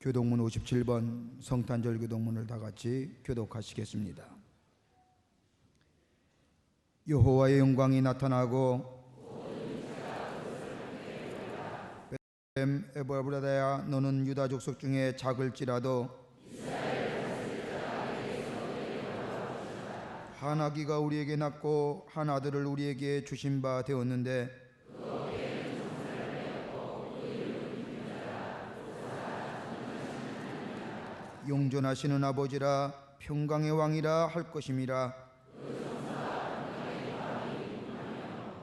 교독문 57번 성탄절 교독문을 다 같이 교독하시겠습니다. 여호와의 영광이 나타나고 베들레헴 에브라다야, 너는 유다 족속 중에 작을지라도 한 아기가 우리에게 낳고 한 아들을 우리에게 주신 바 되었는데 용존하시는 아버지라 평강의 왕이라 할 것임이라.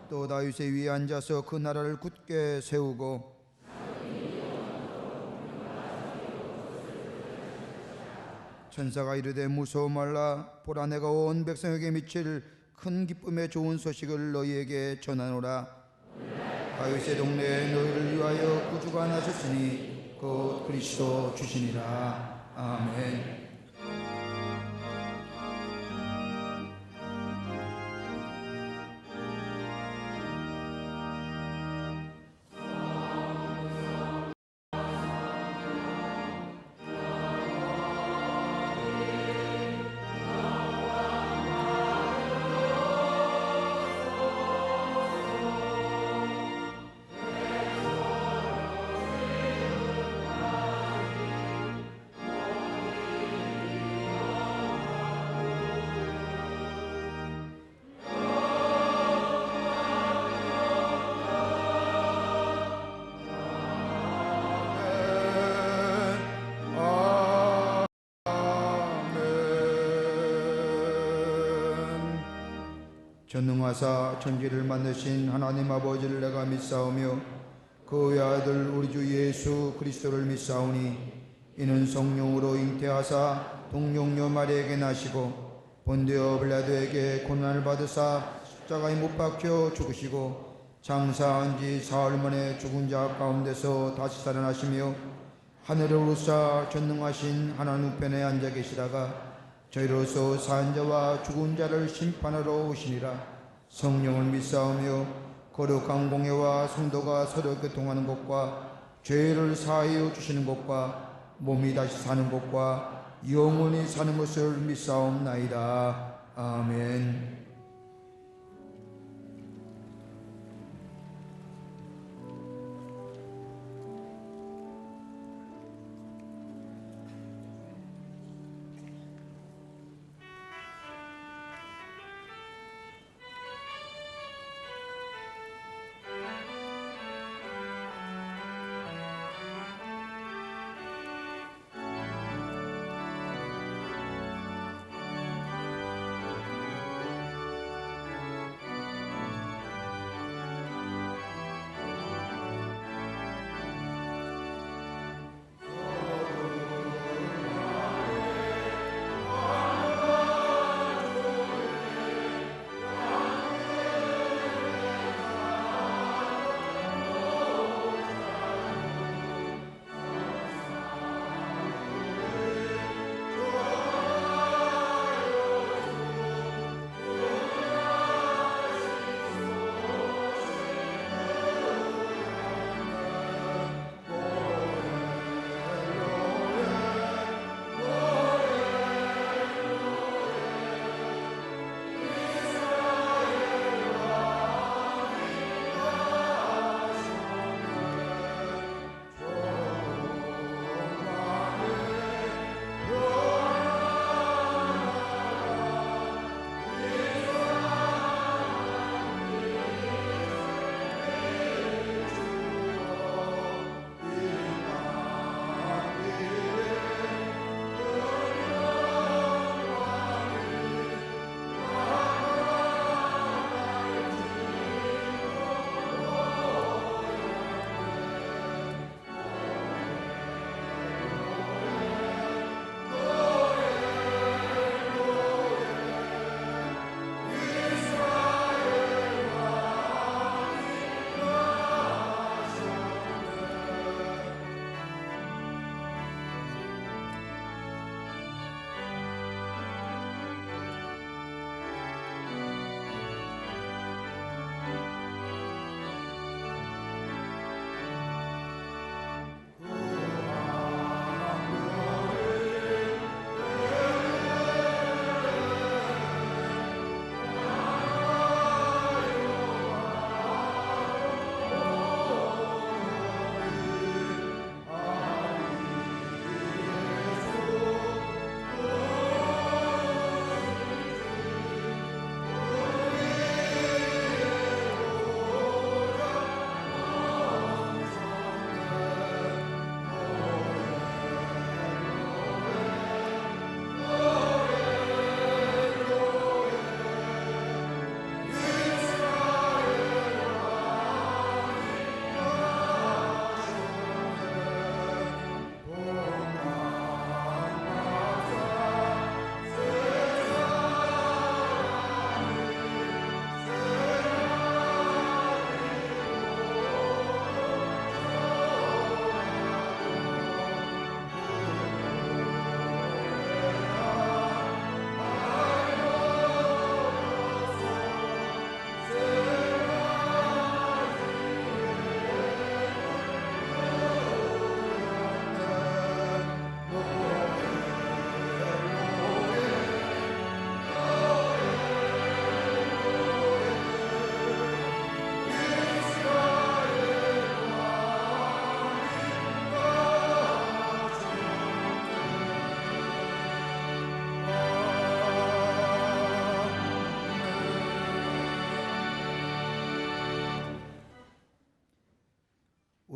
또 다윗의 위에 앉아서 그 나라를 굳게 세우고 천사가 이르되 무서워 말라. 보라, 내가 온 백성에게 미칠 큰 기쁨의 좋은 소식을 너희에게 전하노라. 다윗의 동네에 너희를 위하여 구주가 나셨으니 곧 그리스도 주시니라. 아멘. 전능하사 천지를 만드신 하나님 아버지를 내가 믿사오며 그의 아들 우리 주 예수 그리스도를 믿사오니 이는 성령으로 잉태하사 동정녀 마리아에게 나시고 본디오 빌라도에게 고난을 받으사 십자가에 못 박혀 죽으시고 장사한 지 사흘 만에 죽은 자 가운데서 다시 살아나시며 하늘에 오르사 전능하신 하나님 우편에 앉아 계시다가 저희로서 산 자와 죽은 자를 심판하러 오시니라. 성령을 믿사오며 거룩한 공예와 성도가 서로 교통하는 것과 죄를 사하여 주시는 것과 몸이 다시 사는 것과 영원히 사는 것을 믿사옵나이다. 아멘.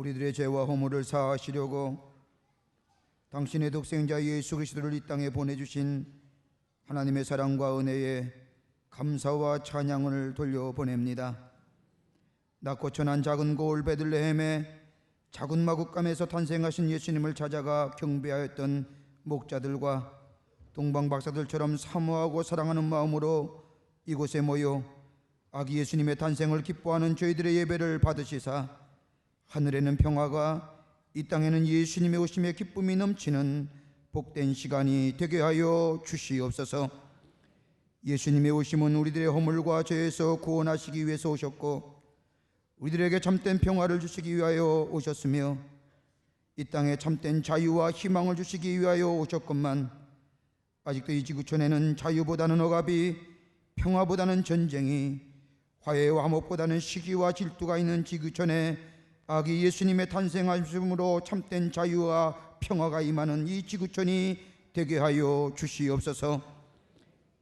우리들의 죄와 허물을 사하시려고 당신의 독생자 예수 그리스도를 이 땅에 보내주신 하나님의 사랑과 은혜에 감사와 찬양을 돌려보냅니다. 낮고 천한 작은 고을 베들레헴에 작은 마국간에서 탄생하신 예수님을 찾아가 경배하였던 목자들과 동방박사들처럼 사모하고 사랑하는 마음으로 이곳에 모여 아기 예수님의 탄생을 기뻐하는 저희들의 예배를 받으시사 하늘에는 평화가 이 땅에는 예수님의 오심에 기쁨이 넘치는 복된 시간이 되게 하여 주시옵소서. 예수님의 오심은 우리들의 허물과 죄에서 구원하시기 위해서 오셨고 우리들에게 참된 평화를 주시기 위하여 오셨으며 이 땅에 참된 자유와 희망을 주시기 위하여 오셨건만 아직도 이 지구촌에는 자유보다는 억압이, 평화보다는 전쟁이, 화해와 화목보다는 시기와 질투가 있는 지구촌에 아기 예수님의 탄생하심으로 참된 자유와 평화가 임하는 이 지구촌이 되게 하여 주시옵소서.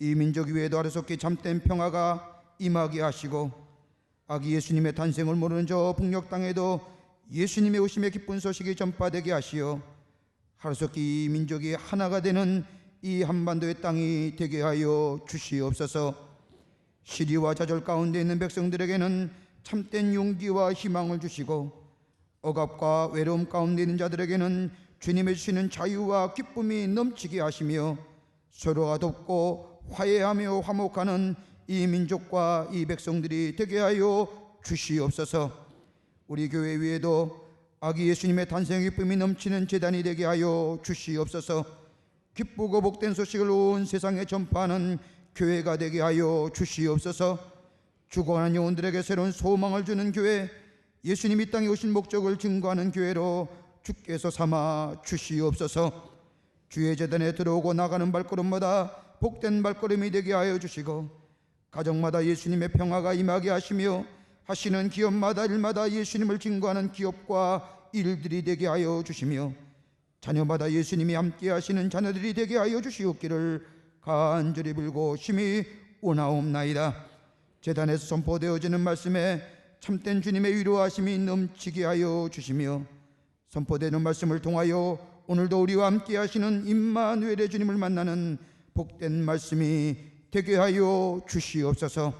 이 민족 위에도 하루속히 참된 평화가 임하게 하시고 아기 예수님의 탄생을 모르는 저 북녘 땅에도 예수님의 오심의 기쁜 소식이 전파되게 하시어 하루속히 이 민족이 하나가 되는 이 한반도의 땅이 되게 하여 주시옵소서. 시리와 좌절 가운데 있는 백성들에게는 참된 용기와 희망을 주시고 억압과 외로움 가운데 있는 자들에게는 주님의 주시는 자유와 기쁨이 넘치게 하시며 서로가 돕고 화해하며 화목하는 이 민족과 이 백성들이 되게 하여 주시옵소서. 우리 교회 위에도 아기 예수님의 탄생의 기쁨이 넘치는 제단이 되게 하여 주시옵소서. 기쁘고 복된 소식을 온 세상에 전파하는 교회가 되게 하여 주시옵소서. 죽어가는 영혼들에게 새로운 소망을 주는 교회, 예수님이 이 땅에 오신 목적을 증거하는 교회로 주께서 삼아 주시옵소서. 주의 제단에 들어오고 나가는 발걸음마다 복된 발걸음이 되게 하여 주시고 가정마다 예수님의 평화가 임하게 하시며 하시는 기업마다 일마다 예수님을 증거하는 기업과 일들이 되게 하여 주시며 자녀마다 예수님이 함께 하시는 자녀들이 되게 하여 주시옵기를 간절히 빌고 심히 원하옵나이다. 제단에서 선포되어지는 말씀에 참된 주님의 위로하심이 넘치게 하여 주시며 선포되는 말씀을 통하여 오늘도 우리와 함께 하시는 임마누엘의 주님을 만나는 복된 말씀이 되게 하여 주시옵소서.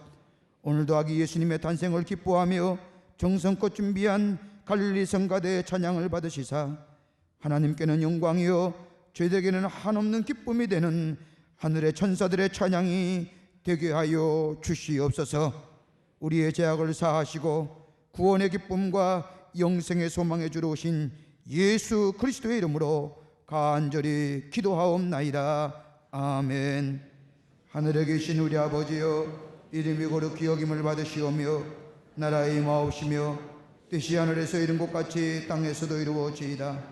오늘도 아기 예수님의 탄생을 기뻐하며 정성껏 준비한 갈릴리 성가대의 찬양을 받으시사 하나님께는 영광이요 죄에게는 한없는 기쁨이 되는 하늘의 천사들의 찬양이 되게 하여 주시옵소서. 우리의 죄악을 사하시고 구원의 기쁨과 영생의 소망에 주러 오신 예수 그리스도의 이름으로 간절히 기도하옵나이다. 아멘. 하늘에 계신 우리 아버지여, 이름이 거룩히 여김을 받으시오며 나라의 임하옵시며 뜻이 하늘에서 이룬 것 같이 땅에서도 이루어지이다.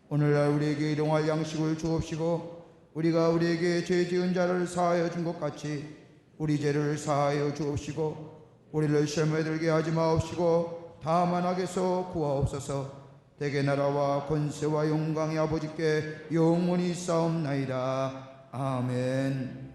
오늘날 우리에게 일용할 양식을 주옵시고 우리가 우리에게 죄 지은 자를 사하여 준 것 같이 우리 죄를 사하여 주옵시고 우리를 시험에 들게 하지 마옵시고 다만 악에서 구하옵소서. 대개 나라와 권세와 영광이 아버지께 영원히 있사옵나이다. 아멘.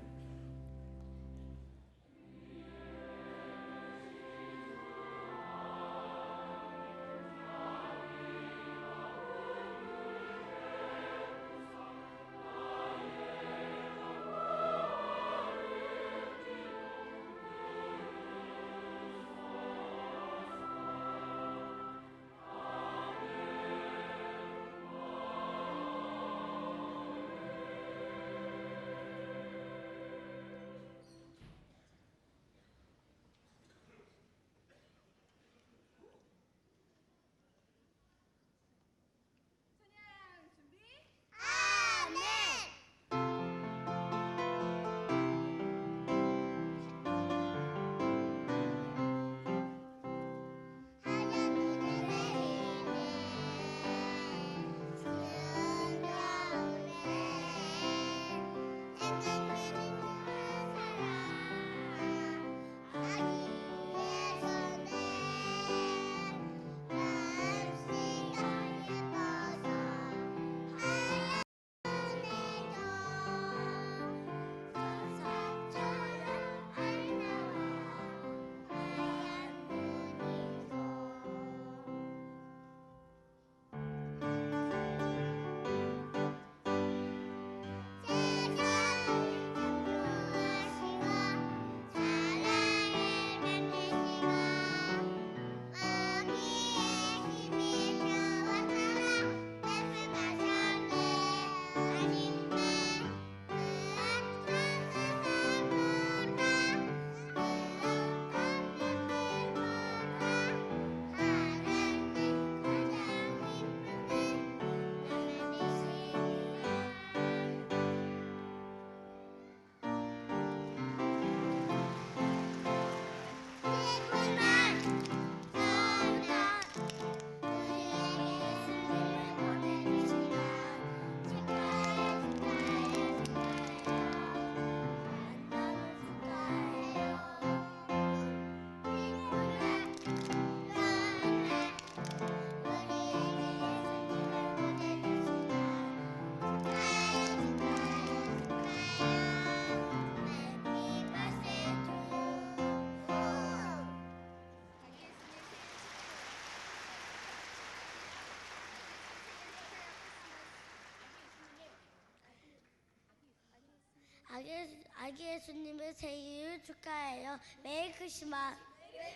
아기 예수님의 생일을 축하해요. 메리 크리스마스.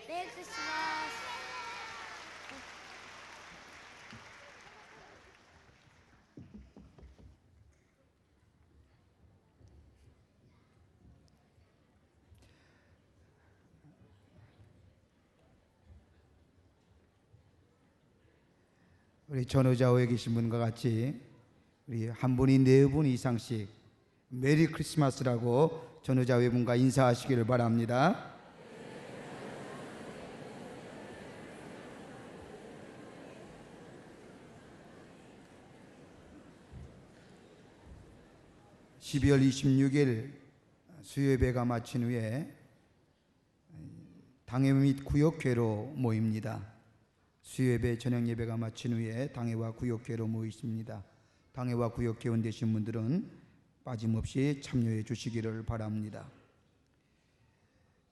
메리 크리스마스. 우리 전후좌우에 계신 분과 같이 우리 한 분이 네 분 이상씩 메리 크리스마스라고 전후좌우의 분과 인사하시기를 바랍니다. (12월 26일) 수요예배가 마친 후에 당회 및 구역회로 모입니다. 수요예배 저녁 예배가 마친 후에 당회와 구역회로 모이십니다. 당회와 구역회원 되신 분들은 빠짐없이 참여해 주시기를 바랍니다.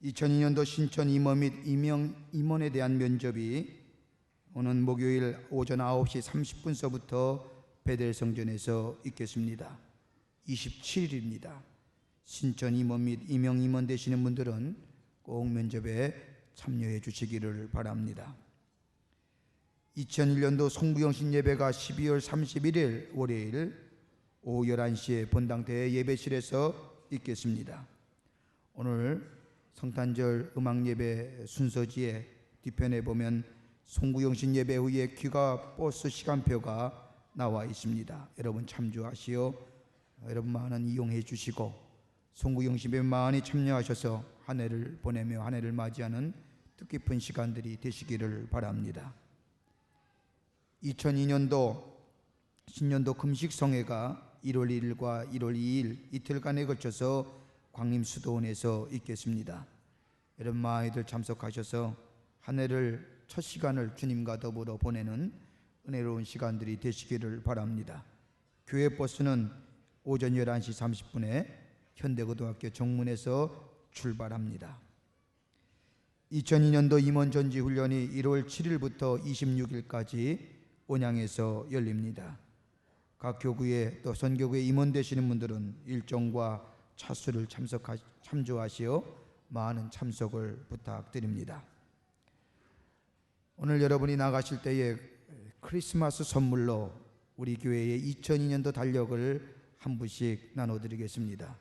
2002년도 신천 임원 및 임원에 대한 면접이 오는 목요일 오전 9시 30분서부터 베델성전에서 있겠습니다. 27일입니다. 신천 임원 및 임원 되시는 분들은 꼭 면접에 참여해 주시기를 바랍니다. 2001년도 송구영신 예배가 12월 31일 월요일 오후 11시에 본당대회 예배실에서 있겠습니다. 오늘 성탄절 음악예배 순서지에 뒤편에 보면 송구영신 예배 후에 귀가 버스 시간표가 나와 있습니다. 여러분 참조하시어 여러분 많은 이용해 주시고 송구영신 예배 많이 참여하셔서 한 해를 보내며 한 해를 맞이하는 뜻깊은 시간들이 되시기를 바랍니다. 2002년도 신년도 금식성회가 1월 1일과 1월 2일 이틀간에 걸쳐서 광림수도원에서 있겠습니다. 여러분 많이들 참석하셔서 한 해를 첫 시간을 주님과 더불어 보내는 은혜로운 시간들이 되시기를 바랍니다. 교회 버스는 오전 11시 30분에 현대고등학교 정문에서 출발합니다. 2002년도 임원전지훈련이 1월 7일부터 26일까지 온양에서 열립니다. 각 교구에 또 선교구에 임원되시는 분들은 일정과 차수를 참조하시어 많은 참석을 부탁드립니다. 오늘 여러분이 나가실 때에 크리스마스 선물로 우리 교회의 2002년도 달력을 한 분씩 나눠드리겠습니다.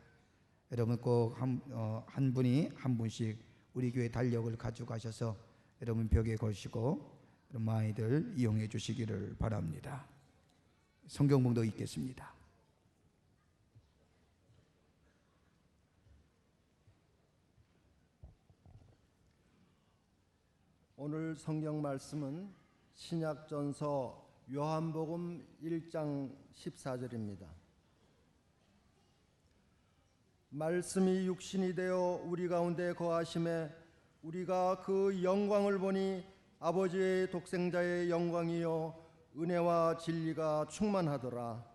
여러분 꼭 한 분이 한 분씩 우리 교회 달력을 가져가셔서 여러분 벽에 걸시고 많이들 이용해 주시기를 바랍니다. 성경봉도 읽겠습니다. 오늘 성경 말씀은 신약전서 요한복음 1장 14절입니다. 말씀이 육신이 되어 우리 가운데 거하심에 우리가 그 영광을 보니 아버지의 독생자의 영광이요 은혜와 진리가 충만하더라.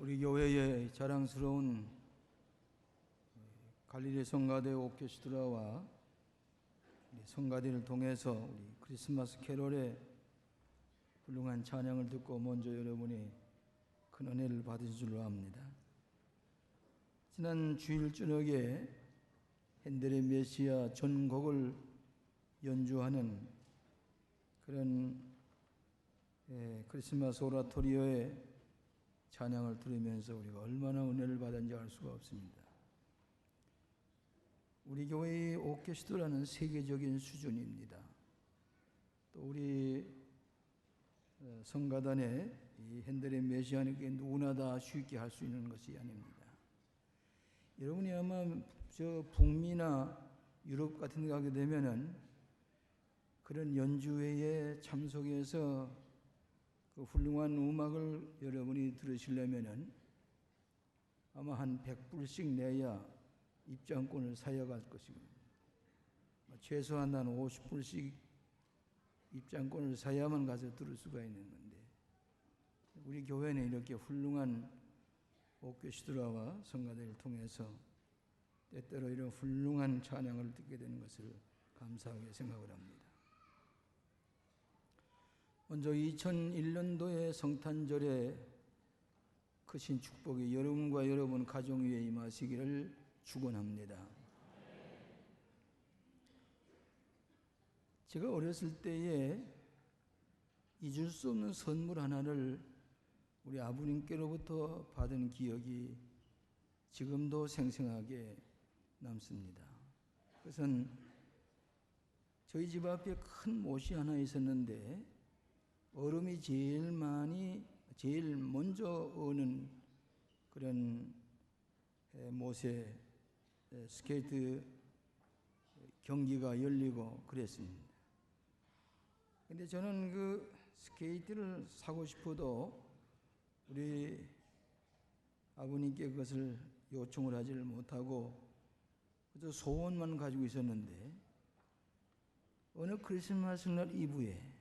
우리 교회의 자랑스러운 갈릴리 성가대 오케스트라와 성가대를 통해서 우리 크리스마스 캐롤의 훌륭한 찬양을 듣고 먼저 여러분이 큰 은혜를 받으실 줄로 압니다. 지난 주일 저녁에 핸델의 메시아 전곡을 연주하는 그런 크리스마스 오라토리오의 찬양을 들으면서 우리가 얼마나 은혜를 받았는지 알 수가 없습니다. 우리 교회의 오케스트라는 세계적인 수준입니다. 또 우리 성가단의 이 핸델의 메시아는 누구나 다 쉽게 할 수 있는 것이 아닙니다. 여러분이 아마 저 북미나 유럽 같은 데 가게 되면은 그런 연주회에 참석해서 그 훌륭한 음악을 여러분이 들으시려면은 아마 한 100불씩 내야 입장권을 사야 갈 것입니다. 최소한 한 50불씩 입장권을 사야만 가서 들을 수가 있는 건데, 우리 교회는 이렇게 훌륭한 오케스트라와 성가대를 통해서 때때로 이런 훌륭한 찬양을 듣게 되는 것을 감사하게 생각을 합니다. 먼저 2001년도의 성탄절에 크신 축복이 여러분과 여러분 가정 위에 임하시기를 축원합니다. 제가 어렸을 때에 잊을 수 없는 선물 하나를 우리 아버님께로부터 받은 기억이 지금도 생생하게 남습니다. 그것은 저희 집 앞에 큰 못이 하나 있었는데 얼음이 제일 먼저 오는 그런 못에 스케이트 경기가 열리고 그랬습니다. 근데 저는 그 스케이트를 사고 싶어도 우리 아버님께 그것을 요청을 하지를 못하고 그저 소원만 가지고 있었는데 어느 크리스마스 날 이브에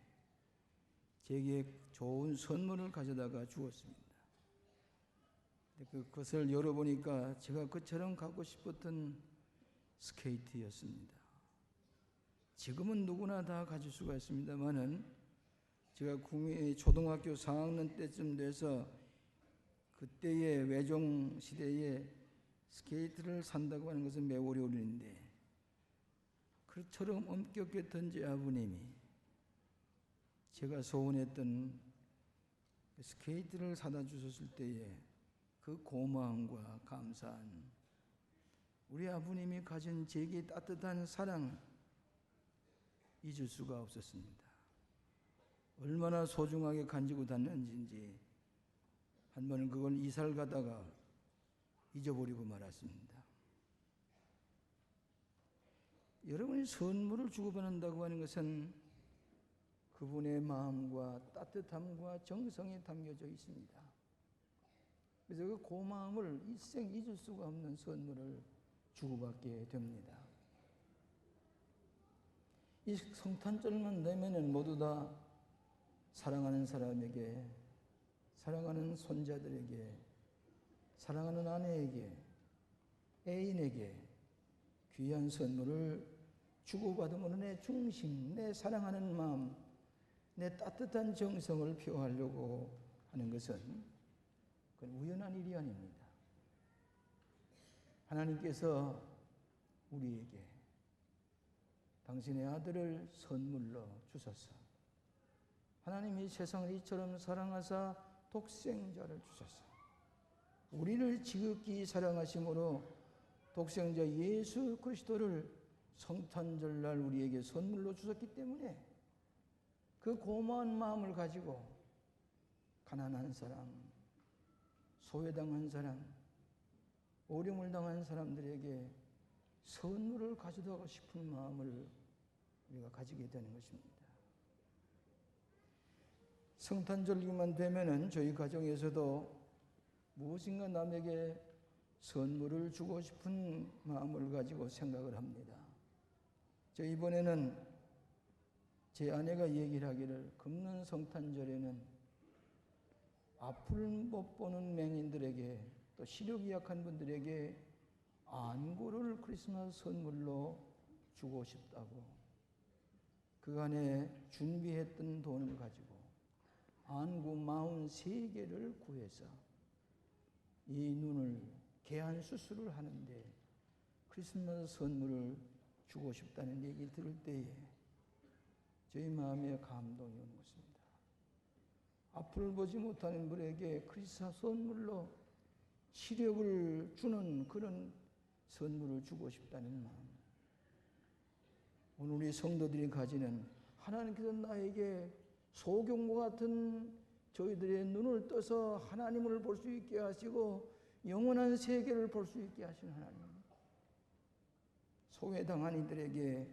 제게 좋은 선물을 가져다가 주었습니다. 그것을 열어보니까 제가 그처럼 갖고 싶었던 스케이트였습니다. 지금은 누구나 다 가질 수가 있습니다만은 제가 초등학교 4학년 때쯤 돼서 그때의 외종 시대에 스케이트를 산다고 하는 것은 매우 어려운 일인데, 그처럼 엄격했던 제 아버님이 제가 소원했던 스케이트를 사다 주셨을 때에 그 고마움과 감사한 우리 아버님이 가진 제게 따뜻한 사랑 잊을 수가 없었습니다. 얼마나 소중하게 간지고 다녔는지 한 번은 그걸 이사를 가다가 잊어버리고 말았습니다. 여러분이 선물을 주고받는다고 하는 것은 그분의 마음과 따뜻함과 정성이 담겨져 있습니다. 그래서 그 고마움을 일생 잊을 수가 없는 선물을 주고받게 됩니다. 이 성탄절만 되면은 모두 다 사랑하는 사람에게, 사랑하는 손자들에게, 사랑하는 아내에게, 애인에게 귀한 선물을 주고받음으로 내 중심, 내 사랑하는 마음, 내 따뜻한 정성을 표하려고 하는 것은 그건 우연한 일이 아닙니다. 하나님께서 우리에게 당신의 아들을 선물로 주셔서 하나님이 세상을 이처럼 사랑하사 독생자를 주셔서 우리를 지극히 사랑하심으로 독생자 예수 그리스도를 성탄절날 우리에게 선물로 주셨기 때문에 그 고마운 마음을 가지고 가난한 사람, 소외당한 사람, 어려움을 당한 사람들에게 선물을 가져가고 싶은 마음을 우리가 가지게 되는 것입니다. 성탄절기만 되면은 저희 가정에서도 무엇인가 남에게 선물을 주고 싶은 마음을 가지고 생각을 합니다. 저 이번에는 제 아내가 얘기를 하기를 금년 성탄절에는 앞을 못 보는 맹인들에게 또 시력이 약한 분들에게 안구를 크리스마스 선물로 주고 싶다고 그간에 준비했던 돈을 가지고 안구 43개를 구해서 이 눈을 개안 수술을 하는데 크리스마스 선물을 주고 싶다는 얘기를 들을 때에 저희 마음에 감동이 오는 것입니다. 앞을 보지 못하는 분에게 크리스마스 선물로 시력을 주는 그런 선물을 주고 싶다는 마음. 오늘 우리 성도들이 가지는 하나님께서 나에게 소경과 같은 저희들의 눈을 떠서 하나님을 볼 수 있게 하시고 영원한 세계를 볼 수 있게 하신 하나님. 소외당한 이들에게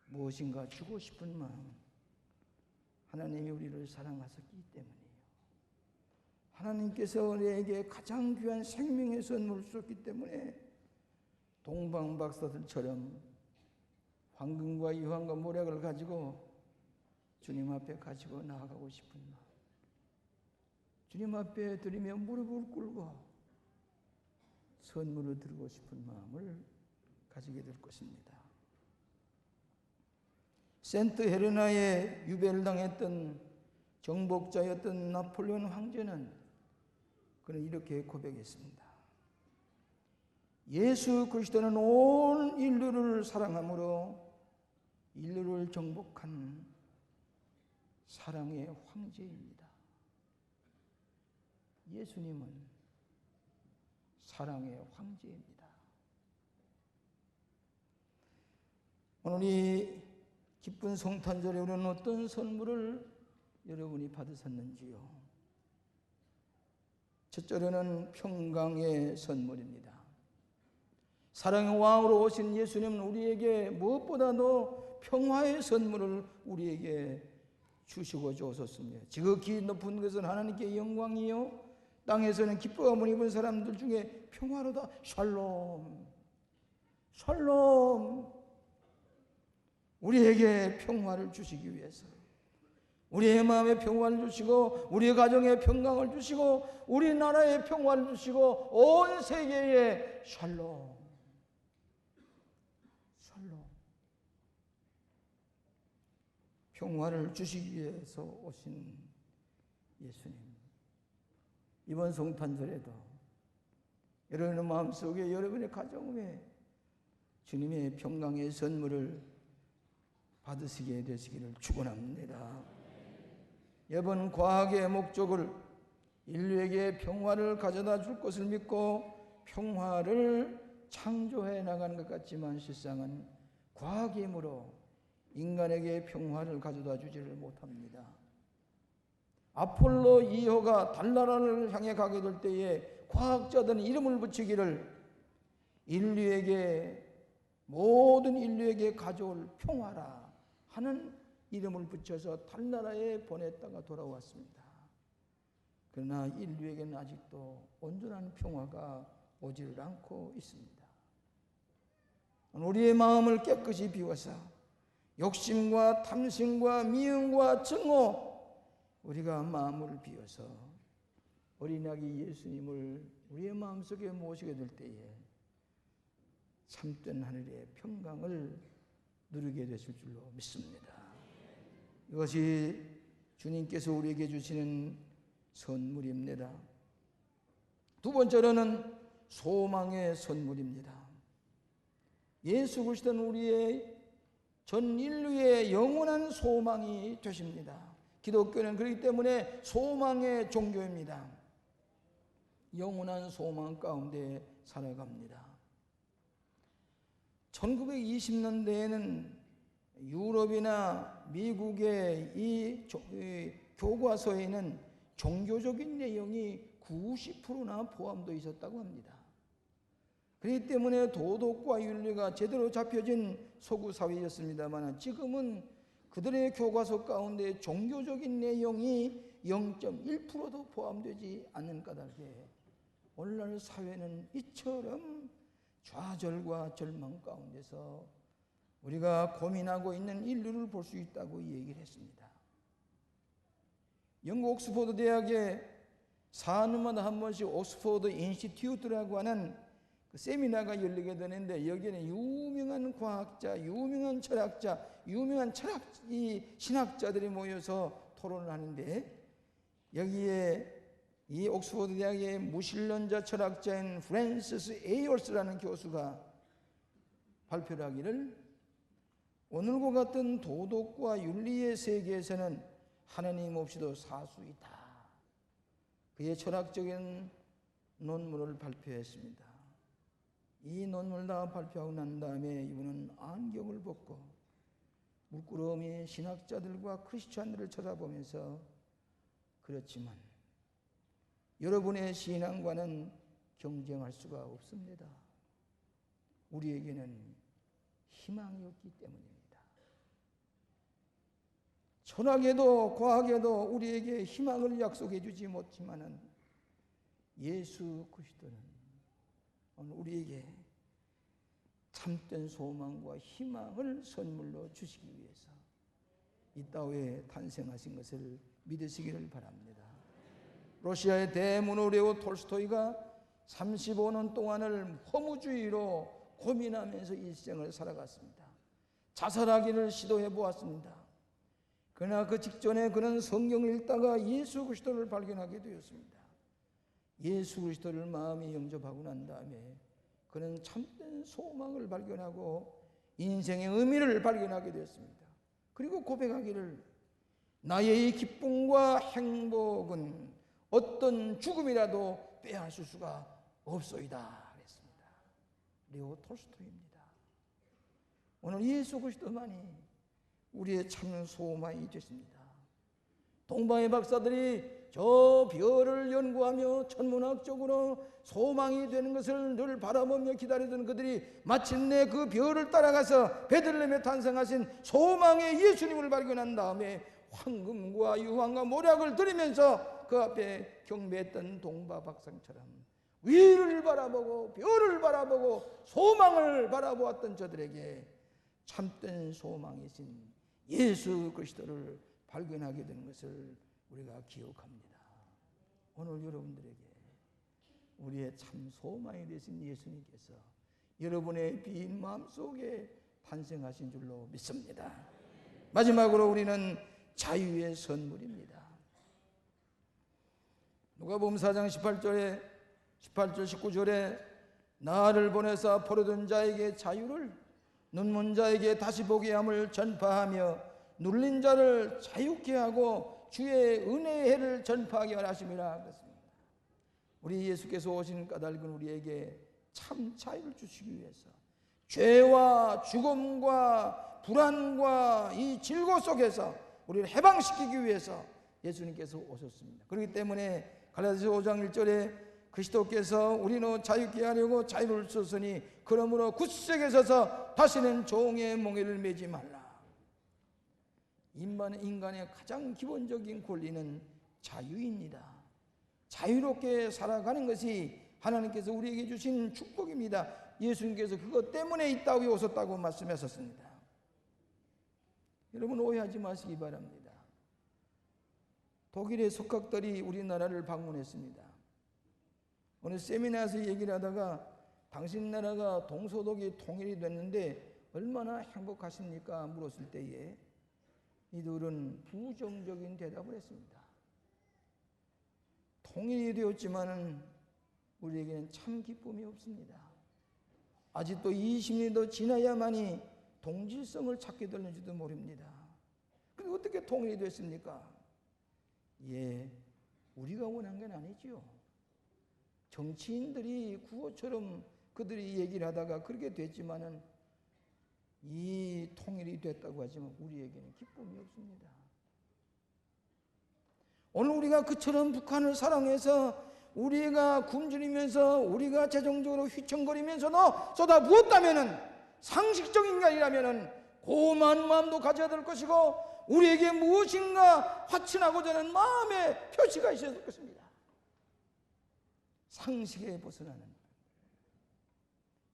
무엇인가 주고 싶은 마음. 하나님이 우리를 사랑하셨기 때문이에요. 하나님께서 우리에게 가장 귀한 생명의 선물을 주셨기 때문에 동방박사들처럼 황금과 유황과 모략을 가지고 주님 앞에 가지고 나아가고 싶은 마음. 주님 앞에 드리며 무릎을 꿇고 선물을 드리고 싶은 마음을 가지게 될 것입니다. 센트 헬레나에 유배를 당했던 정복자였던 나폴레옹 황제는 그는 이렇게 고백했습니다. 예수 그리스도는 온 인류를 사랑함으로 인류를 정복한 사랑의 황제입니다. 예수님은 사랑의 황제입니다. 오늘 이 기쁜 성탄절에 우리는 어떤 선물을 여러분이 받으셨는지요? 첫째로는 평강의 선물입니다. 사랑의 왕으로 오신 예수님은 우리에게 무엇보다도 평화의 선물을 우리에게 주시고 주셨습니다. 지극히 높은 것은 하나님께 영광이요 땅에서는 기뻐함을 입은 사람들 중에 평화로다. 샬롬, 샬롬. 우리에게 평화를 주시기 위해서 우리의 마음에 평화를 주시고 우리의 가정에 평강을 주시고 우리나라에 평화를 주시고 온 세계에 샬롬, 샬롬. 평화를 주시기 위해서 오신 예수님. 이번 성탄절에도 여러분의 마음속에 여러분의 가정에 주님의 평강의 선물을 받으시게 되시기를 축원합니다. 이번 과학의 목적을 인류에게 평화를 가져다 줄 것을 믿고 평화를 창조해 나가는 것 같지만 실상은 과학의 힘으로 인간에게 평화를 가져다 주지를 못합니다. 아폴로 2호가 달나라를 향해 가게 될 때에 과학자들은 이름을 붙이기를 인류에게 모든 인류에게 가져올 평화라 하는 이름을 붙여서 달나라에 보냈다가 돌아왔습니다. 그러나 인류에게는 아직도 온전한 평화가 오지를 않고 있습니다. 우리의 마음을 깨끗이 비워서 욕심과 탐심과 미움과 증오 우리가 마음을 비워서 어린아기 예수님을 우리의 마음속에 모시게 될 때에 참된 하늘의 평강을 누리게 되실 줄로 믿습니다. 이것이 주님께서 우리에게 주시는 선물입니다. 두 번째로는 소망의 선물입니다. 예수 그리스도는 우리의 전 인류의 영원한 소망이 되십니다. 기독교는 그렇기 때문에 소망의 종교입니다. 영원한 소망 가운데 살아갑니다. 1920년대에는 유럽이나 미국의 이 교과서에는 종교적인 내용이 90%나 포함되어 있었다고 합니다. 그렇기 때문에 도덕과 윤리가 제대로 잡혀진 서구 사회였습니다만 지금은 그들의 교과서 가운데 종교적인 내용이 0.1%도 포함되지 않는 까닭에 오늘날 사회는 이처럼 좌절과 절망 가운데서 우리가 고민하고 있는 인류를 볼 수 있다고 얘기를 했습니다. 영국 옥스퍼드 대학의 4년마다 한 번씩 옥스퍼드 인스티튜트라고 하는 그 세미나가 열리게 되는데, 여기는 유명한 과학자, 유명한 철학자, 유명한 신학자들이 모여서 토론을 하는데, 여기에 이 옥스퍼드 대학의 무신론자 철학자인 프랜시스 에이얼스라는 교수가 발표를 하기를, 오늘과 같은 도덕과 윤리의 세계에서는 하나님 없이도 살 수 있다. 그의 철학적인 논문을 발표했습니다. 이 논문을 다 발표하고 난 다음에 이분은 안경을 벗고 물끄러미 신학자들과 크리스찬들을 쳐다보면서, 그렇지만 여러분의 신앙과는 경쟁할 수가 없습니다. 우리에게는 희망이 없기 때문입니다. 철학에도 과학에도 우리에게 희망을 약속해 주지 못지만은 예수 그리스도는 오늘 우리에게 참된 소망과 희망을 선물로 주시기 위해서 이 땅에 탄생하신 것을 믿으시기를 바랍니다. 러시아의 대문호 레오 톨스토이가 35년 동안을 허무주의로 고민하면서 일생을 살아갔습니다. 자살하기를 시도해 보았습니다. 그러나 그 직전에 그는 성경을 읽다가 예수 그리스도를 발견하게 되었습니다. 예수 그리스도를 마음에 영접하고 난 다음에 그는 참된 소망을 발견하고 인생의 의미를 발견하게 되었습니다. 그리고 고백하기를, 나의 이 기쁨과 행복은 어떤 죽음이라도 빼앗을 수가 없소이다 그랬습니다. 레오 톨스토이입니다. 오늘 예수 그리스도만이 우리의 참 소망이 되십니다. 동방의 박사들이 저 별을 연구하며 천문학적으로 소망이 되는 것을 늘 바라보며 기다리던 그들이 마침내 그 별을 따라가서 베들레헴에 탄생하신 소망의 예수님을 발견한 다음에 황금과 유황과 모략을 들이면서 그 앞에 경배했던 동방 박사처럼 위를 바라보고 별을 바라보고 소망을 바라보았던 저들에게 참된 소망이신 예수 그리스도를 발견하게 되는 것을 우리가 기억합니다. 오늘 여러분들에게 우리의 참 소망이 되신 예수님께서 여러분의 빈 마음속에 탄생하신 줄로 믿습니다. 마지막으로 우리는 자유의 선물입니다. 누가복음 4장 18절 19절에 나를 보내사 포로된 자에게 자유를, 눈먼 자에게 다시 보게 함을 전파하며 눌린 자를 자유케 하고 주의 은혜의 해를 전파하게 하심이라 그랬습니다. 우리 예수께서 오신 까닭은 우리에게 참 자유를 주시기 위해서, 죄와 죽음과 불안과 이 질고 속에서 우리를 해방시키기 위해서 예수님께서 오셨습니다. 그렇기 때문에 갈라디아서 5장 1절에 그리스도께서 우리는 자유케 하려고 자유를 주셨으니 그러므로 굳세게 서서 다시는 종의 몽에를 매지 말라. 인간의 가장 기본적인 권리는 자유입니다. 자유롭게 살아가는 것이 하나님께서 우리에게 주신 축복입니다. 예수님께서 그것 때문에 이 땅에 오셨다고 말씀하셨습니다. 여러분 오해하지 마시기 바랍니다. 독일의 석학들이 우리나라를 방문했습니다. 오늘 세미나에서 얘기를 하다가 당신 나라가 동서독이 통일이 됐는데 얼마나 행복하십니까? 물었을 때에 이들은 부정적인 대답을 했습니다. 통일이 되었지만은 우리에게는 참 기쁨이 없습니다. 아직도 20년도 지나야만이 동질성을 찾게 되는지도 모릅니다. 근데 어떻게 통일이 됐습니까? 우리가 원한 건 아니죠. 정치인들이 구호처럼 그들이 얘기를 하다가 그렇게 됐지만은 이 통일이 됐다고 하지만 우리에게는 기쁨이 없습니다. 오늘 우리가 그처럼 북한을 사랑해서 우리가 굶주리면서 우리가 재정적으로 휘청거리면서도 쏟아부었다면은, 상식적인 인간이라면은 고마운 마음도 가져야 될 것이고 우리에게 무엇인가 화친하고자 하는 마음의 표시가 있어야 될 것입니다. 상식에 벗어나는,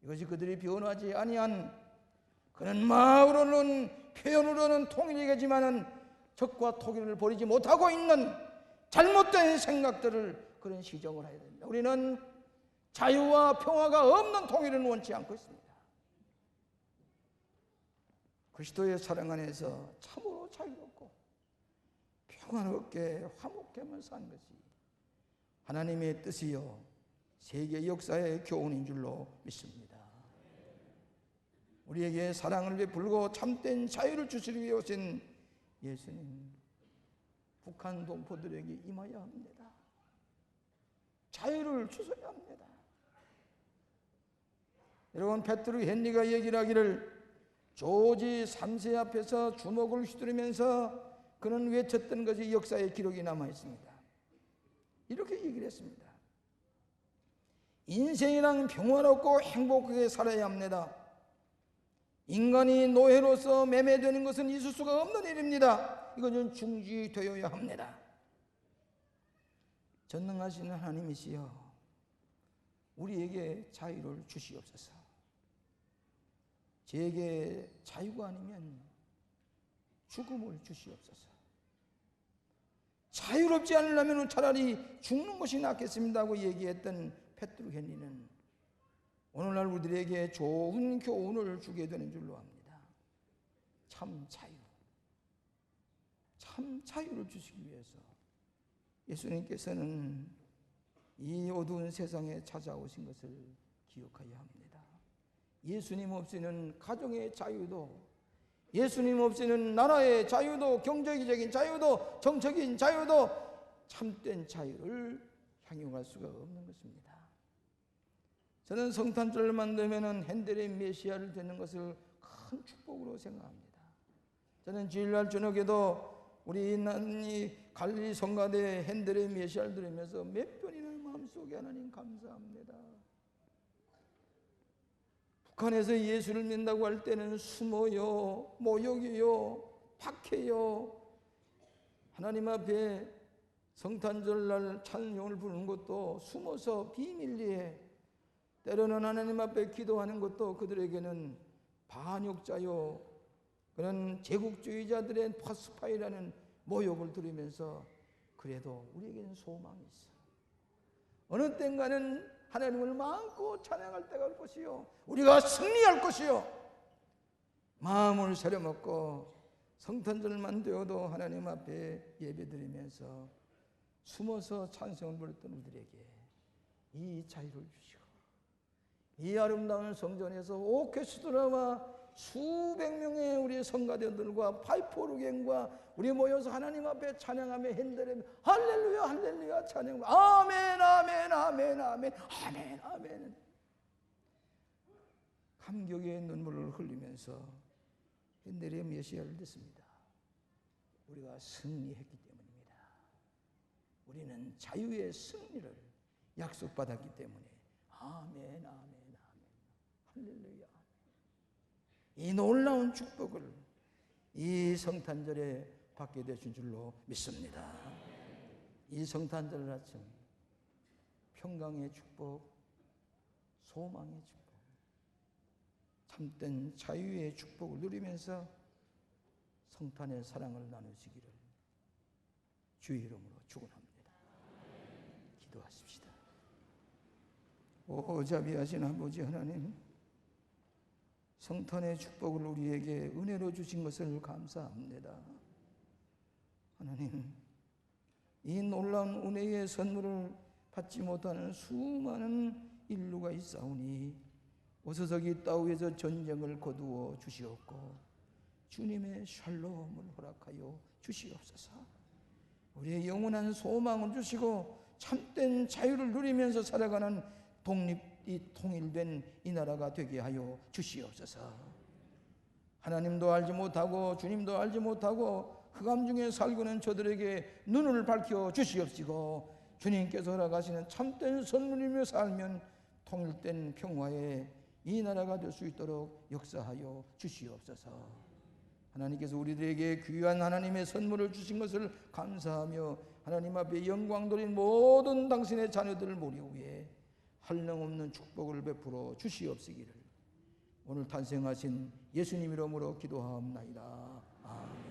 이것이 그들이 변하지 아니한 그는 마음으로는 표현으로는 통일이겠지만은 적과 통일을 버리지 못하고 있는 잘못된 생각들을 그런 시정을 해야 됩니다. 우리는 자유와 평화가 없는 통일은 원치 않고 있습니다. 그리스도의 사랑 안에서 참으로 자유롭고 평화롭게 화목하며 사는 것이 하나님의 뜻이요 세계 역사의 교훈인 줄로 믿습니다. 우리에게 사랑을 베풀고 참된 자유를 주시기 위해 오신 예수님, 북한 동포들에게 임하여야 합니다. 자유를 주셔야 합니다. 여러분, 베트루 헨리가 얘기를 하기를 조지 3세 앞에서 주먹을 휘두르면서 그는 외쳤던 것이 역사의 기록이 남아 있습니다. 이렇게 얘기를 했습니다. 인생이란 평화롭고 행복하게 살아야 합니다. 인간이 노예로서 매매되는 것은 있을 수가 없는 일입니다. 이것은 중지되어야 합니다. 전능하신 하나님이시여, 우리에게 자유를 주시옵소서. 제게 자유가 아니면 죽음을 주시옵소서. 자유롭지 않으려면 차라리 죽는 것이 낫겠습니다고 얘기했던 베트루 헨리는 오늘날 우리들에게 좋은 교훈을 주게 되는 줄로 압니다. 참 자유를 주시기 위해서 예수님께서는 이 어두운 세상에 찾아오신 것을 기억해야 합니다. 예수님 없이는 가정의 자유도, 예수님 없이는 나라의 자유도, 경제적인 자유도, 정적인 자유도 참된 자유를 향유할 수가 없는 것입니다. 저는 성탄절만 되면은 핸델의 메시아를 듣는 것을 큰 축복으로 생각합니다. 저는 주일날 저녁에도 우리 이 갈릴리 성가대 핸델의 메시아를 들으면서 몇 번이나 마음속에 하나님 감사합니다. 북한에서 예수를 믿는다고 할 때는 숨어요, 모욕이요, 박해요. 하나님 앞에 성탄절날 찬송을 부르는 것도 숨어서 비밀리에, 때로는 하나님 앞에 기도하는 것도 그들에게는 반역자요, 그런 제국주의자들의 파스파이라는 모욕을 들으면서 그래도 우리에게는 소망이 있어. 어느 땐가는 하나님을 마음껏 찬양할 때가 올 것이요, 우리가 승리할 것이요, 마음을 새려먹고 성탄절만 되어도 하나님 앞에 예배드리면서 숨어서 찬송을 부르던 우리들에게 이 자유를 주시고, 이 아름다운 성전에서 오케스트라와 수백 명의 우리 성가대들과 파이프 오르겐과 우리 모여서 하나님 앞에 찬양하며 핸델에 할렐루야 할렐루야 찬양, 아멘 아멘 아멘 아멘 아멘 아멘, 감격의 눈물을 흘리면서 핸델의 메시아를 듣습니다. 우리가 승리했기 때문입니다. 우리는 자유의 승리를 약속받았기 때문에 아멘 아멘 아멘 할렐루야, 이 놀라운 축복을 이 성탄절에 받게 되신 줄로 믿습니다. 이 성탄절 아침 평강의 축복, 소망의 축복, 참된 자유의 축복을 누리면서 성탄의 사랑을 나누시기를 주의 이름으로 축원합니다. 기도하십시다. 오 자비하신 아버지 하나님, 성탄의 축복을 우리에게 은혜로 주신 것을 감사합니다. 하나님, 이 놀라운 은혜의 선물을 받지 못하는 수많은 인류가 있사오니 오소서 이 땅에서 전쟁을 거두어 주시옵고 주님의 샬롬을 허락하여 주시옵소서. 우리의 영원한 소망을 주시고 참된 자유를 누리면서 살아가는 독립이 통일된 이 나라가 되게 하여 주시옵소서. 하나님도 알지 못하고 주님도 알지 못하고 흑암 중에 살고는 저들에게 눈을 밝혀 주시옵시고, 주님께서 허락하시는 참된 선물이며 살면 통일된 평화의 이 나라가 될 수 있도록 역사하여 주시옵소서. 하나님께서 우리들에게 귀한 하나님의 선물을 주신 것을 감사하며 하나님 앞에 영광 돌린 모든 당신의 자녀들을 모려 위해 한량없는 축복을 베풀어 주시옵시기를 오늘 탄생하신 예수님 이름으로 기도하옵나이다. 아멘.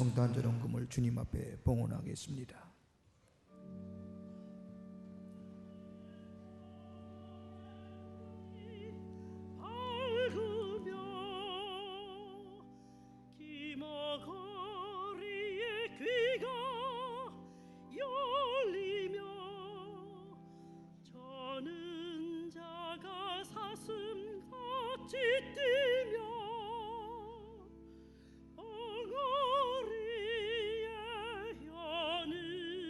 성탄 전원금을 주님 앞에 봉헌하겠습니다. 엉어리의 여는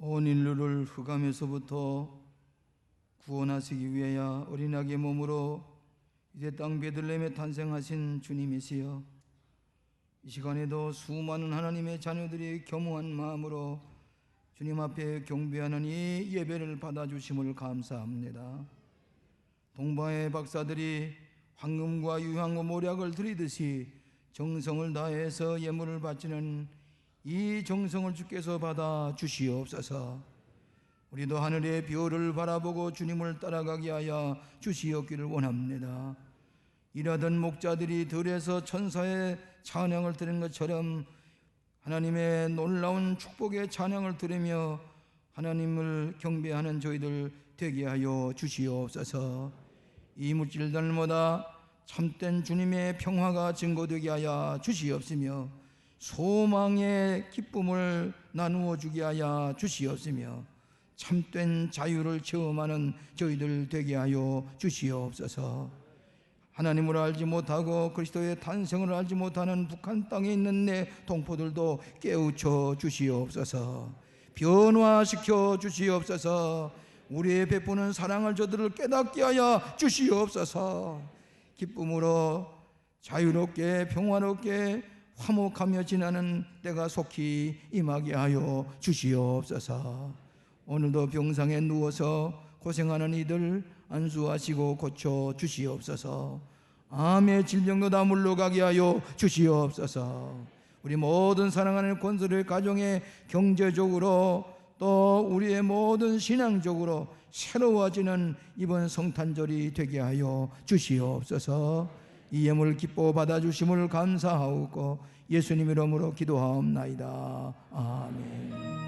온 인류를 흑암에서부터 구원하시기 위하여 어린아기 몸으로 이제 땅 베들레헴에 탄생하신 주님이시여, 이 시간에도 수많은 하나님의 자녀들이 겸허한 마음으로 주님 앞에 경배하는 이 예배를 받아주심을 감사합니다. 동방의 박사들이 황금과 유향과 모략을 드리듯이 정성을 다해서 예물을 바치는 이 정성을 주께서 받아 주시옵소서. 우리도 하늘의 별을 바라보고 주님을 따라가게 하여 주시옵기를 원합니다. 일하던 목자들이 들에서 천사의 찬양을 들은 것처럼 하나님의 놀라운 축복의 찬양을 들으며 하나님을 경배하는 저희들 되게 하여 주시옵소서. 이 물질들마다 참된 주님의 평화가 증거되게 하여 주시옵으며 소망의 기쁨을 나누어 주게 하여 주시옵으며 참된 자유를 체험하는 저희들 되게 하여 주시옵소서. 하나님을 알지 못하고 그리스도의 탄생을 알지 못하는 북한 땅에 있는 내 동포들도 깨우쳐 주시옵소서. 변화시켜 주시옵소서. 우리의 베푸는 사랑을 저들을 깨닫게 하여 주시옵소서. 기쁨으로 자유롭게 평화롭게 화목하며 지나는 때가 속히 임하게 하여 주시옵소서. 오늘도 병상에 누워서 고생하는 이들 안수하시고 고쳐 주시옵소서. 암의 질병도 다 물러가게 하여 주시옵소서. 우리 모든 사랑하는 권소의 가정에 경제적으로 또 우리의 모든 신앙적으로 새로워지는 이번 성탄절이 되게 하여 주시옵소서. 이 예물 기뻐 받아주심을 감사하옵고 예수님 이름으로 기도하옵나이다. 아멘.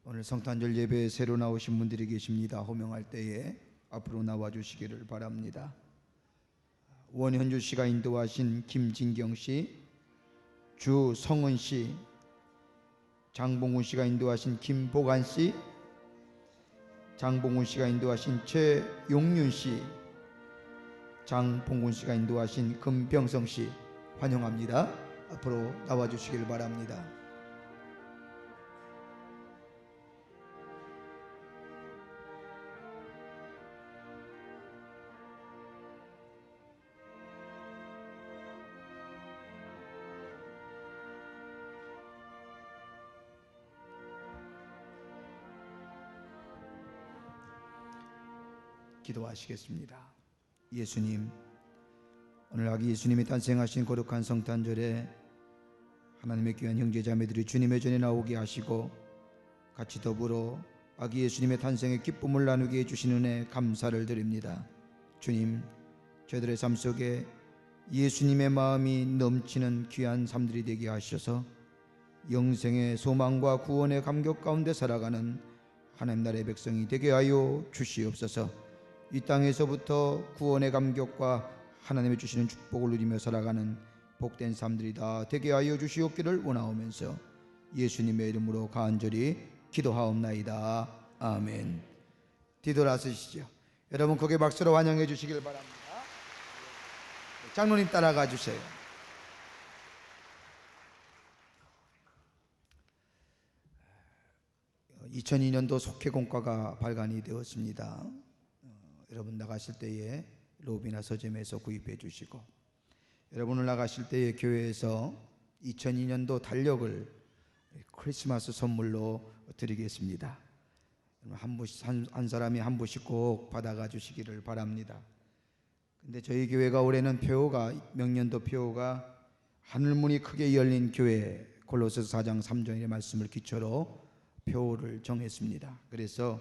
오늘 성탄절 예배에 새로 나오신 분들이 계십니다. 호명할 때에 앞으로 나와 주시기를 바랍니다. 원현주 씨가 인도하신 김진경 씨, 주성은 씨, 장봉훈 씨가 인도하신 김보관 씨, 장봉훈 씨가 인도하신 최용윤 씨, 장봉훈 씨가 인도하신 금병성 씨 환영합니다. 앞으로 나와 주시기를 바랍니다. 기도하시겠습니다. 예수님, 오늘 아기 예수님이 탄생하신 거룩한 성탄절에 하나님의 귀한 형제자매들이 주님의 전에 나오게 하시고 같이 더불어 아기 예수님의 탄생의 기쁨을 나누게 해주신 은혜 감사를 드립니다. 주님, 저희들의 삶 속에 예수님의 마음이 넘치는 귀한 삶들이 되게 하셔서 영생의 소망과 구원의 감격 가운데 살아가는 하나님 나라의 백성이 되게 하여 주시옵소서. 이 땅에서부터 구원의 감격과 하나님의 주시는 축복을 누리며 살아가는 복된 삶들이 다 되게 하여 주시옵기를 원하오면서 예수님의 이름으로 간절히 기도하옵나이다. 아멘. 뒤돌아서시죠. 여러분 크게 박수로 환영해 주시길 바랍니다. 장로님 따라가 주세요. (2002년도) 속회공과가 발간이 되었습니다. 여러분 나가실 때에 로비나 서점에서 구입해 주시고, 여러분을 나가실 때에 교회에서 2002년도 달력을 크리스마스 선물로 드리겠습니다. 한 사람이 한 부씩 꼭 받아가 주시기를 바랍니다. 근데 저희 교회가 올해는 표어가 명년도 표어가 하늘문이 크게 열린 교회, 골로새서 4장 3절의 말씀을 기초로 표어를 정했습니다. 그래서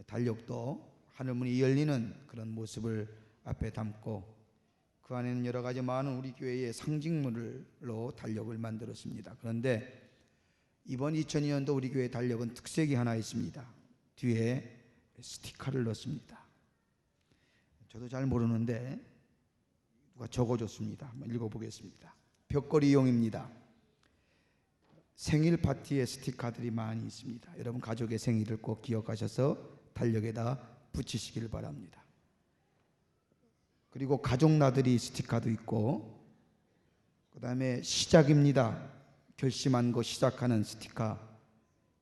달력도 하늘문이 열리는 그런 모습을 앞에 담고 그 안에는 여러 가지 많은 우리 교회의 상징물로 달력을 만들었습니다. 그런데 이번 2002년도 우리 교회 달력은 특색이 하나 있습니다. 뒤에 스티커를 넣습니다. 저도 잘 모르는데 누가 적어줬습니다. 한번 읽어보겠습니다. 벽걸이용입니다. 생일 파티에 스티커들이 많이 있습니다. 여러분 가족의 생일을 꼭 기억하셔서 달력에다 붙이시길 바랍니다. 그리고 가족 나들이 스티커도 있고, 그 다음에 시작입니다. 결심한 거 시작하는 스티커,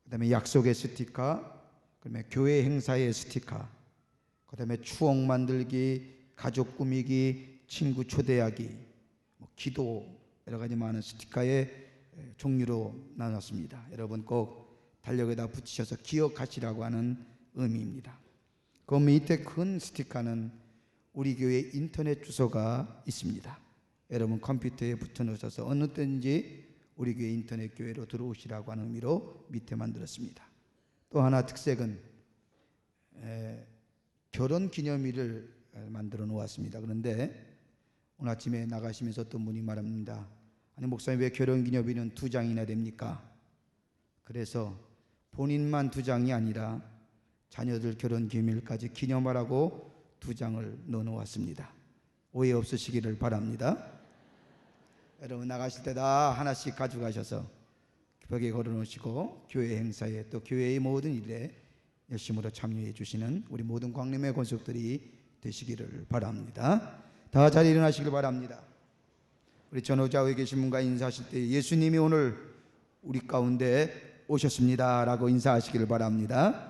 그 다음에 약속의 스티커, 그 다음에 교회 행사의 스티커, 그 다음에 추억 만들기, 가족 꾸미기, 친구 초대하기, 기도, 여러 가지 많은 스티커의 종류로 나눴습니다. 여러분 꼭 달력에다 붙이셔서 기억하시라고 하는 의미입니다. 그 밑에 큰 스티커는 우리 교회 인터넷 주소가 있습니다. 여러분 컴퓨터에 붙여 놓으셔서 어느 때든지 우리 교회 인터넷 교회로 들어오시라고 하는 의미로 밑에 만들었습니다. 또 하나 특색은 결혼 기념일을 만들어 놓았습니다. 그런데 오늘 아침에 나가시면서 어떤 분이 말합니다. 아니 목사님 왜 결혼 기념일은 2장이나 됩니까? 그래서 본인만 2장이 아니라 자녀들 결혼 기념일까지 기념하라고 2장을 넣어 놓았습니다. 오해 없으시기를 바랍니다. 여러분 나가실 때 다 하나씩 가져가셔서 벽에 걸어 놓으시고 교회 행사에 또 교회의 모든 일에 열심으로 참여해 주시는 우리 모든 광림의 권속들이 되시기를 바랍니다. 다 자리 일어나시길 바랍니다. 우리 전후좌우에 계신 분과 인사하실 때 예수님이 오늘 우리 가운데 오셨습니다 라고 인사하시기를 바랍니다.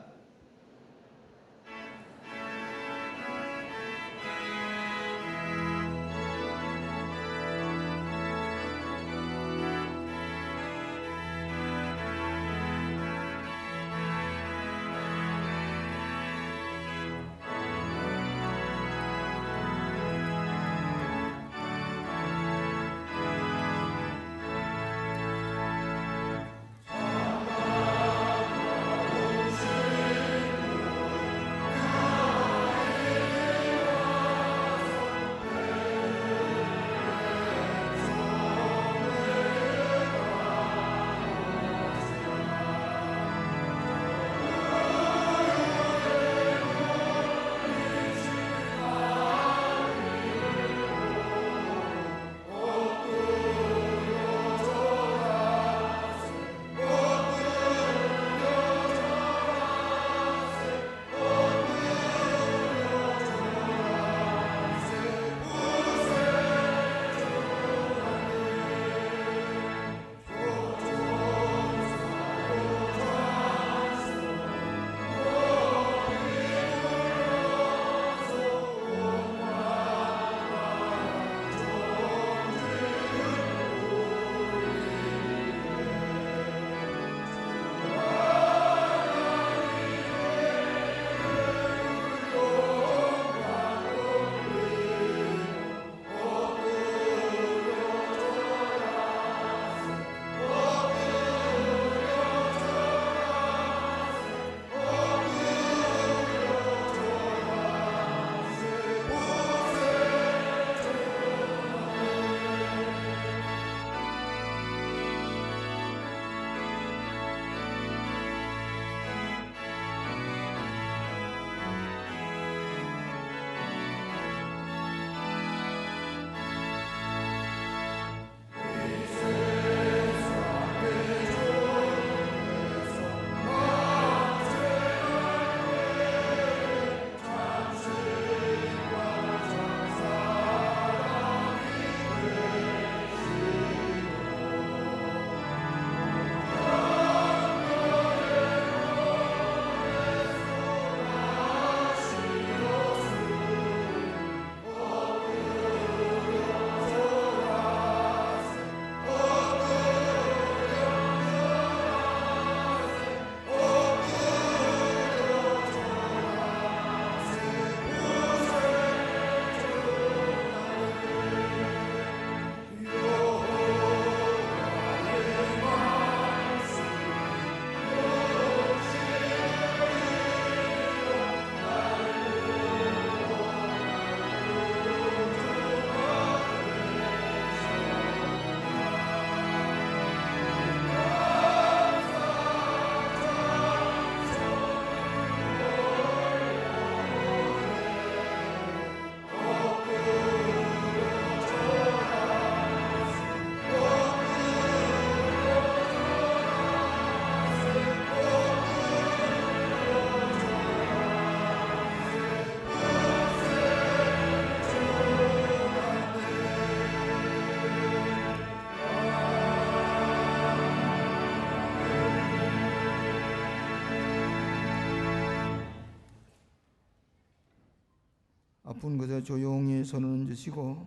아픈 곳에 조용히 손을 얹으시고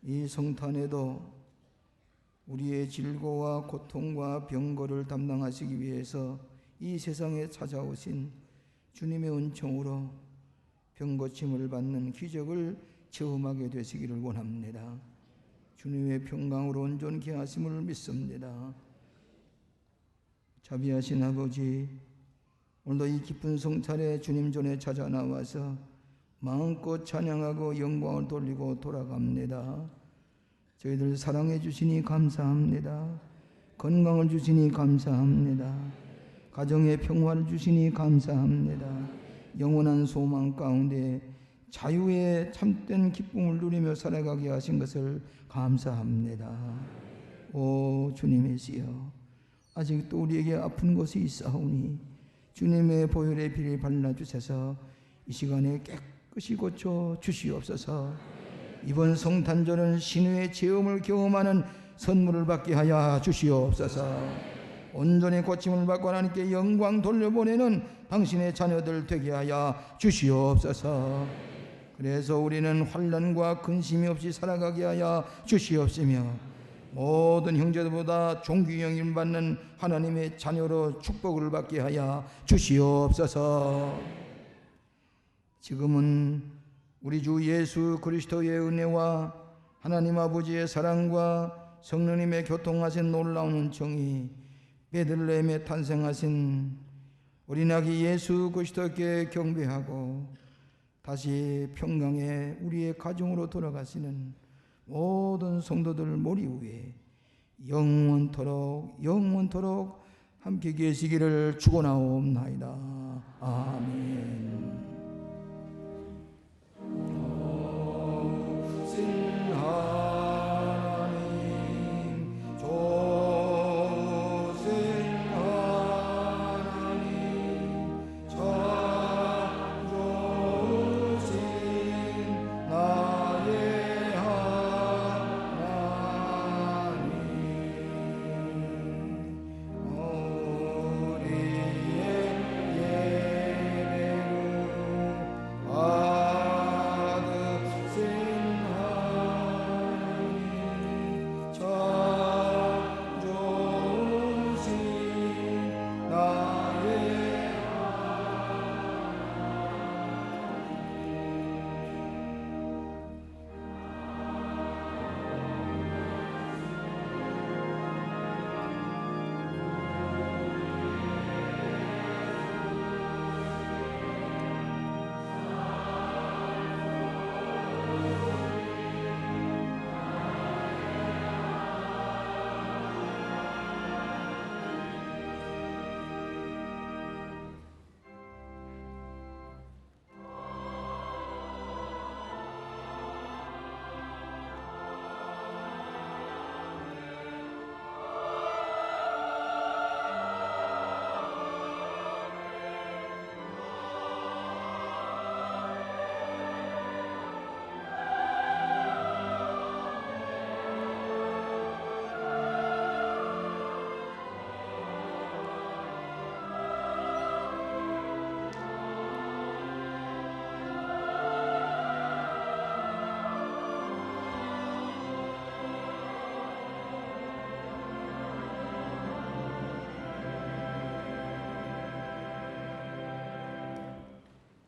이 성탄에도 우리의 질고와 고통과 병고를 담당하시기 위해서 이 세상에 찾아오신 주님의 은총으로 병고침을 받는 기적을 체험하게 되시기를 원합니다. 주님의 평강으로 온전케 하심을 믿습니다. 자비하신 아버지, 오늘도 이 기쁜 성탄에 주님 전에 찾아 나와서 마음껏 찬양하고 영광을 돌리고 돌아갑니다. 저희들 사랑해 주시니 감사합니다. 건강을 주시니 감사합니다. 가정의 평화를 주시니 감사합니다. 영원한 소망 가운데 자유의 참된 기쁨을 누리며 살아가게 하신 것을 감사합니다. 오 주님이시여, 아직도 우리에게 아픈 곳이 있사오니 주님의 보혈의 피를 발라주셔서 이 시간에 깨끗이 고쳐 주시옵소서. 이번 성탄절은 신의 체험을 경험하는 선물을 받게 하여 주시옵소서. 온전히 고침을 받고 하나님께 영광 돌려보내는 당신의 자녀들 되게 하여 주시옵소서. 그래서 우리는 환난과 근심이 없이 살아가게 하여 주시옵시며 모든 형제들보다 존귀 영임 받는 하나님의 자녀로 축복을 받게 하여 주시옵소서. 지금은 우리 주 예수 그리스도의 은혜와 하나님 아버지의 사랑과 성령님의 교통하신 놀라운 은총이 베들레헴에 탄생하신 어린아기 예수 그리스도께 경배하고 다시 평강에 우리의 가정으로 돌아가시는 모든 성도들 머리 위에 영원토록 함께 계시기를 축원하옵나이다. 아멘.